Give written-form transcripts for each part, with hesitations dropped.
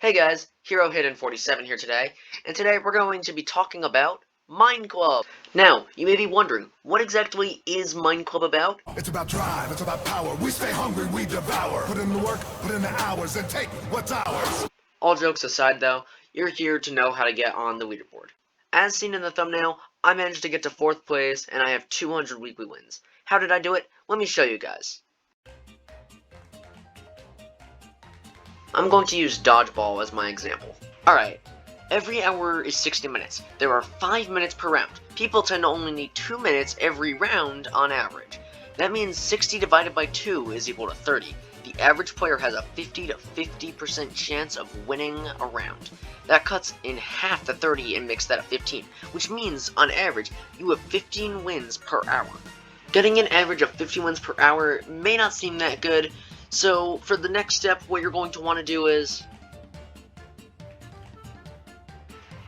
Hey guys, Hero Hidden 47 here today, and today we're going to be talking about Mineclub. Now, you may be wondering, what exactly is Mineclub about? It's about drive, it's about power. We stay hungry, we devour. Put in the work, put in the hours, and take what's ours. All jokes aside though, you're here to know how to get on the leaderboard. As seen in the thumbnail, I managed to get to 4th place, and I have 200 weekly wins. How did I do it? Let me show you guys. I'm going to use Dodgeball as my example. Alright, every hour is 60 minutes. There are 5 minutes per round. People tend to only need 2 minutes every round on average. That means 60 divided by 2 is equal to 30. The average player has a 50 to 50% chance of winning a round. That cuts in half the 30 and makes that a 15, which means, on average, you have 15 wins per hour. Getting an average of 15 wins per hour may not seem that good, so for the next step, what you're going to want to do is,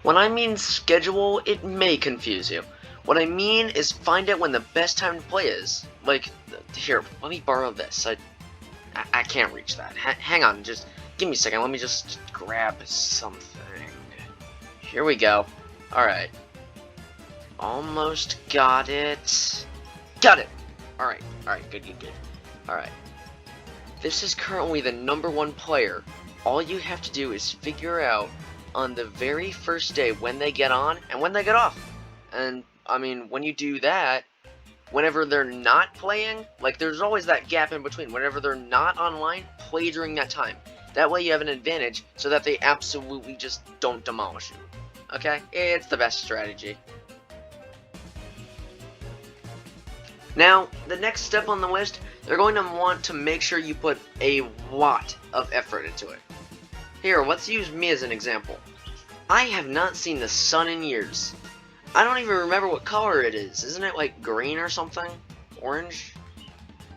when I mean schedule, it may confuse you. What I mean is find out when the best time to play is. Like, here, let me borrow this. I can't reach that. Hang on, just give me a second. Let me just grab something. Here we go. Alright. Almost got it. Got it! Alright, good. Alright. This is currently the #1 player. All you have to do is figure out on the very first day when they get on and when they get off. And, I mean, when you do that, whenever they're not playing, like, there's always that gap in between. Whenever they're not online, play during that time. That way you have an advantage so that they absolutely just don't demolish you. Okay? It's the best strategy. Now, the next step on the list, they're going to want to make sure you put a lot of effort into it. Here, let's use me as an example. I have not seen the sun in years. I don't even remember what color it is. Isn't it like green or something? Orange?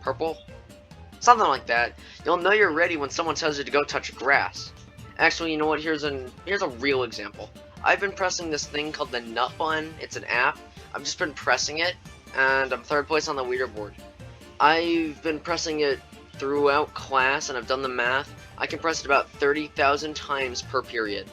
Purple? Something like that. You'll know you're ready when someone tells you to go touch grass. Actually, you know what? Here's a real example. I've been pressing this thing called the nut button. It's an app. I've just been pressing it, and I'm 3rd place on the leaderboard. I've been pressing it throughout class, and I've done the math. I can press it about 30,000 times per period.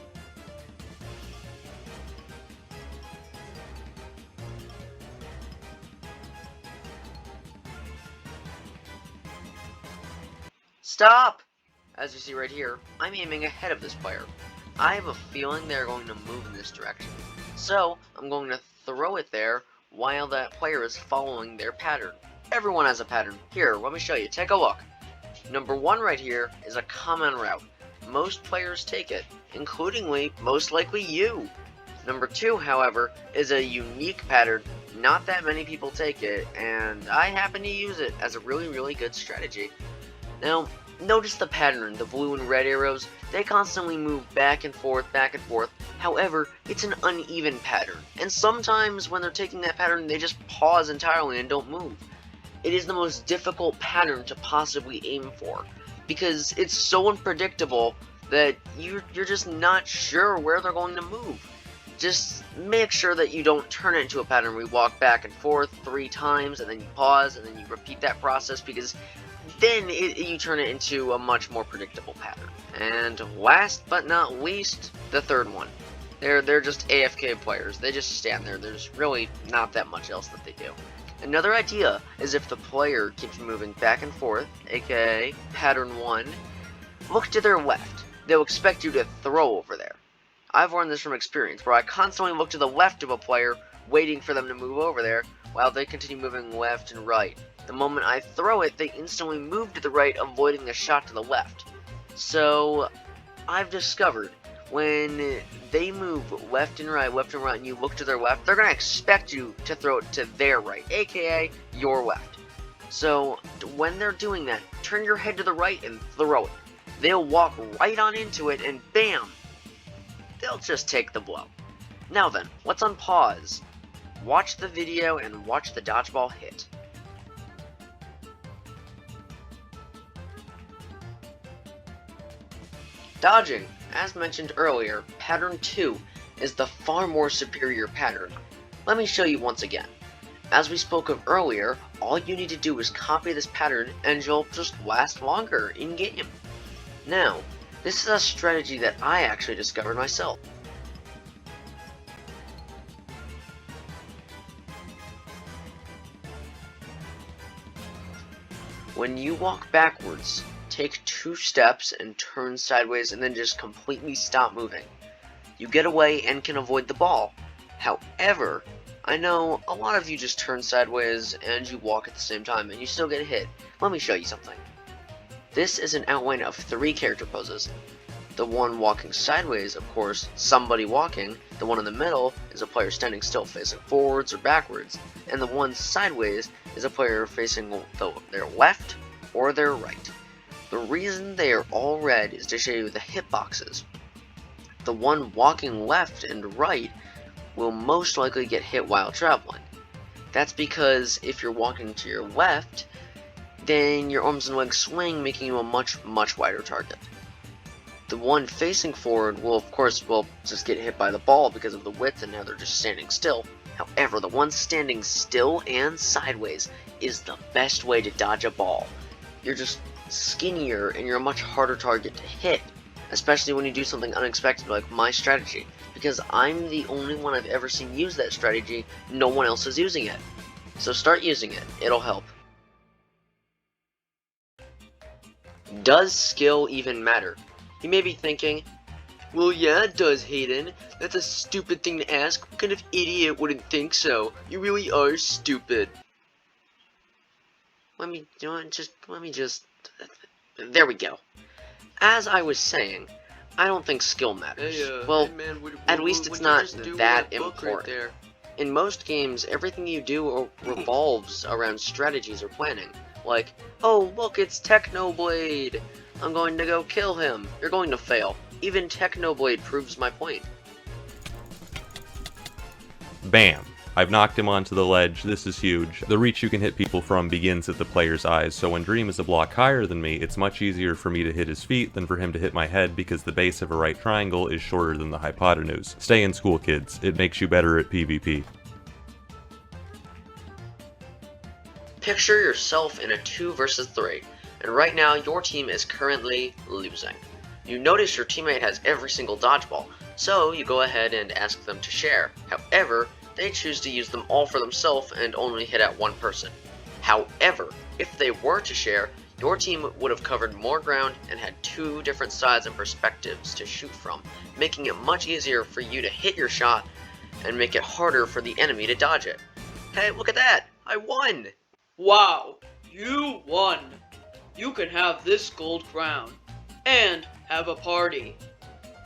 Stop! As you see right here, I'm aiming ahead of this player. I have a feeling they're going to move in this direction. So, I'm going to throw it there while that player is following their pattern. Everyone has a pattern. Here, let me show you. Take a look. #1 right here is a common route. Most players take it, including most likely you. #2, however, is a unique pattern. Not that many people take it, and I happen to use it as a really good strategy. Now, notice the pattern, the blue and red arrows, they constantly move back and forth. However, it's an uneven pattern, and sometimes when they're taking that pattern, they just pause entirely and don't move. It is the most difficult pattern to possibly aim for, because it's so unpredictable that you're just not sure where they're going to move. Just make sure that you don't turn it into a pattern where you walk back and forth 3 times, and then you pause, and then you repeat that process, because then you turn it into a much more predictable pattern. And last but not least, the 3rd one. They're just AFK players. They just stand there. There's really not that much else that they do. Another idea is if the player keeps moving back and forth, aka pattern 1, look to their left. They'll expect you to throw over there. I've learned this from experience, where I constantly look to the left of a player, waiting for them to move over there, while they continue moving left and right. The moment I throw it, they instantly move to the right, avoiding the shot to the left. So, I've discovered, when they move left and right, and you look to their left, they're going to expect you to throw it to their right, aka your left. So, when they're doing that, turn your head to the right and throw it. They'll walk right on into it, and bam! They'll just take the blow. Now then, let's unpause. Watch the video and watch the dodgeball hit. Dodging, as mentioned earlier, pattern 2 is the far more superior pattern. Let me show you once again. As we spoke of earlier, all you need to do is copy this pattern and you'll just last longer in game. Now, This is a strategy that I actually discovered myself. When you walk backwards, take 2 steps and turn sideways and then just completely stop moving. You get away and can avoid the ball. However, I know a lot of you just turn sideways and you walk at the same time and you still get hit. Let me show you something. This is an outline of 3 character poses. The one walking sideways, of course, somebody walking. The one in the middle is a player standing still facing forwards or backwards. And the one sideways is a player facing their left or their right. The reason they are all red is to show you the hitboxes. The one walking left and right will most likely get hit while traveling. That's because if you're walking to your left, then your arms and legs swing, making you a much wider target. The one facing forward will, of course, just get hit by the ball because of the width and now they're just standing still. However, the one standing still and sideways is the best way to dodge a ball. You're just skinnier and you're a much harder target to hit, especially when you do something unexpected like my strategy, because I'm the only one I've ever seen use that strategy. No one else is using it. So start using it. It'll help. Does skill even matter? You may be thinking, well, yeah, it does, Hayden. That's a stupid thing to ask. What kind of idiot wouldn't think so? You really are stupid. Let me just... There we go. As I was saying, I don't think skill matters. Well, hey man, at least it's not that important. Right there? In most games, everything you do revolves around strategies or planning. Like, oh look, it's Technoblade! I'm going to go kill him. You're going to fail. Even Technoblade proves my point. Bam! I've knocked him onto the ledge. This is huge. The reach you can hit people from begins at the player's eyes, so when Dream is a block higher than me, it's much easier for me to hit his feet than for him to hit my head because the base of a right triangle is shorter than the hypotenuse. Stay in school, kids. It makes you better at PvP. Picture yourself in a 2 versus 3, and right now your team is currently losing. You notice your teammate has every single dodgeball, so you go ahead and ask them to share. However, they choose to use them all for themselves and only hit at one person. However, if they were to share, your team would have covered more ground and had 2 different sides and perspectives to shoot from, making it much easier for you to hit your shot and make it harder for the enemy to dodge it. Hey, look at that! I won! Wow, you won. You can have this gold crown and have a party.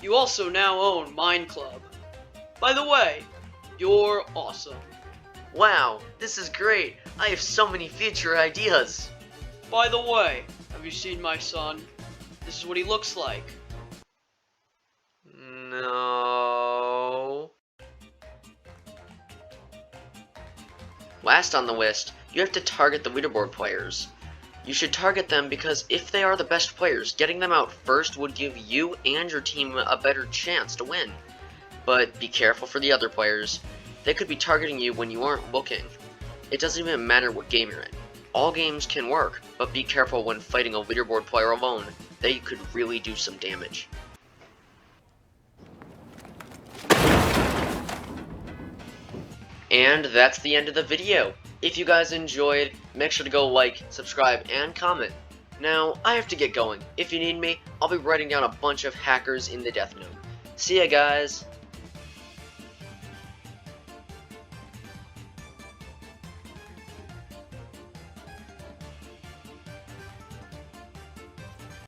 You also now own Mineclub. By the way, you're awesome. Wow, this is great! I have so many future ideas! By the way, have you seen my son? This is what he looks like. No. Last on the list, you have to target the leaderboard players. You should target them because if they are the best players, getting them out first would give you and your team a better chance to win. But be careful for the other players. They could be targeting you when you aren't looking. It doesn't even matter what game you're in. All games can work, but be careful when fighting a leaderboard player alone. They could really do some damage. And that's the end of the video. If you guys enjoyed, make sure to go like, subscribe, and comment. Now, I have to get going. If you need me, I'll be writing down a bunch of hackers in the Death Note. See ya, guys!